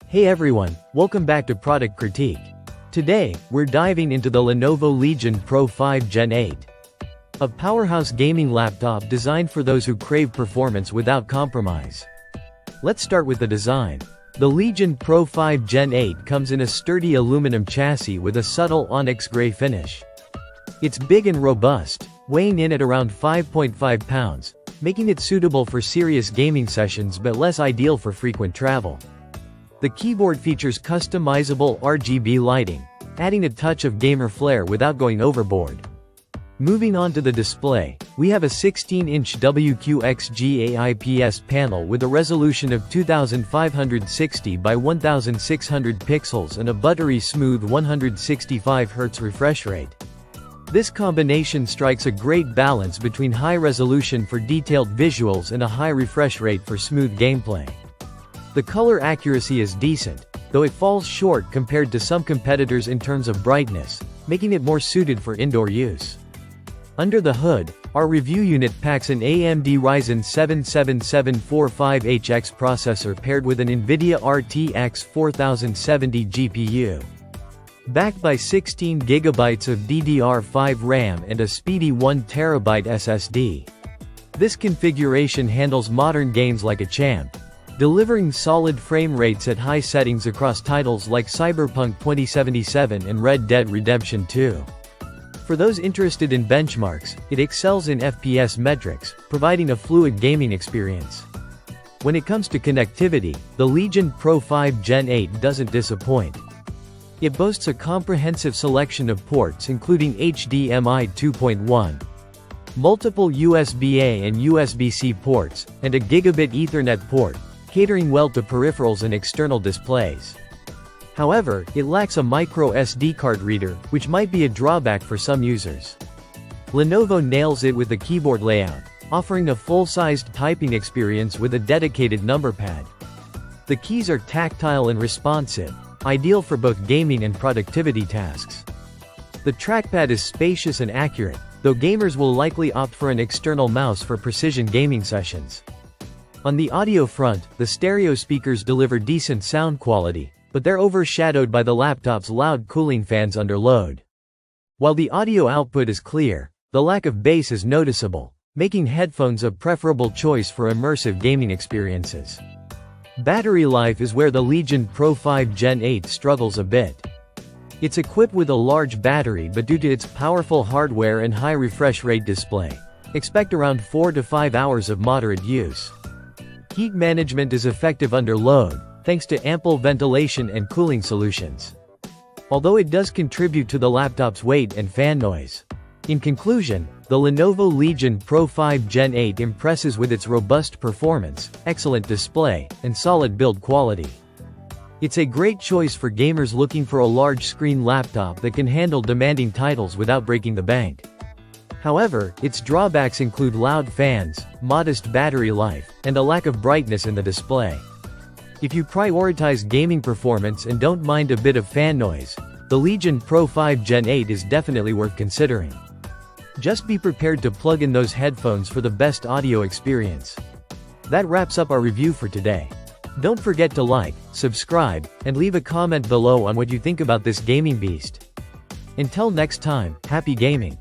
Hey everyone, welcome back to Product Critique. Today, we're diving into the Lenovo Legion Pro 5 Gen 8. A powerhouse gaming laptop designed for those who crave performance without compromise. Let's start with the design. The Legion Pro 5 Gen 8 comes in a sturdy aluminum chassis with a subtle onyx gray finish. It's big and robust, weighing in at around 5.5 pounds, making it suitable for serious gaming sessions but less ideal for frequent travel. The keyboard features customizable RGB lighting, adding a touch of gamer flair without going overboard. Moving on to the display, we have a 16-inch WQXGA IPS panel with a resolution of 2560 by 1600 pixels and a buttery-smooth 165Hz refresh rate. This combination strikes a great balance between high resolution for detailed visuals and a high refresh rate for smooth gameplay. The color accuracy is decent, though it falls short compared to some competitors in terms of brightness, making it more suited for indoor use. Under the hood, our review unit packs an AMD Ryzen 7 7745HX processor paired with an NVIDIA RTX 4070 GPU. Backed by 16GB of DDR5 RAM and a speedy 1TB SSD. This configuration handles modern games like a champ, delivering solid frame rates at high settings across titles like Cyberpunk 2077 and Red Dead Redemption 2. For those interested in benchmarks, it excels in FPS metrics, providing a fluid gaming experience. When it comes to connectivity, the Legion Pro 5 Gen 8 doesn't disappoint. It boasts a comprehensive selection of ports including HDMI 2.1, multiple USB-A and USB-C ports, and a Gigabit Ethernet port, catering well to peripherals and external displays. However, it lacks a micro SD card reader, which might be a drawback for some users. Lenovo nails it with the keyboard layout, offering a full-sized typing experience with a dedicated number pad. The keys are tactile and responsive, ideal for both gaming and productivity tasks. The trackpad is spacious and accurate, though gamers will likely opt for an external mouse for precision gaming sessions. On the audio front, the stereo speakers deliver decent sound quality, but they're overshadowed by the laptop's loud cooling fans under load. While the audio output is clear, the lack of bass is noticeable, making headphones a preferable choice for immersive gaming experiences. Battery life is where the Legion Pro 5 Gen 8 struggles a bit. It's equipped with a large battery, but due to its powerful hardware and high refresh rate display, expect around 4 to 5 hours of moderate use. Heat management is effective under load, thanks to ample ventilation and cooling solutions. Although it does contribute to the laptop's weight and fan noise. In conclusion, the Lenovo Legion Pro 5 Gen 8 impresses with its robust performance, excellent display, and solid build quality. It's a great choice for gamers looking for a large-screen laptop that can handle demanding titles without breaking the bank. However, its drawbacks include loud fans, modest battery life, and a lack of brightness in the display. If you prioritize gaming performance and don't mind a bit of fan noise, the Legion Pro 5 Gen 8 is definitely worth considering. Just be prepared to plug in those headphones for the best audio experience. That wraps up our review for today. Don't forget to like, subscribe, and leave a comment below on what you think about this gaming beast. Until next time, happy gaming!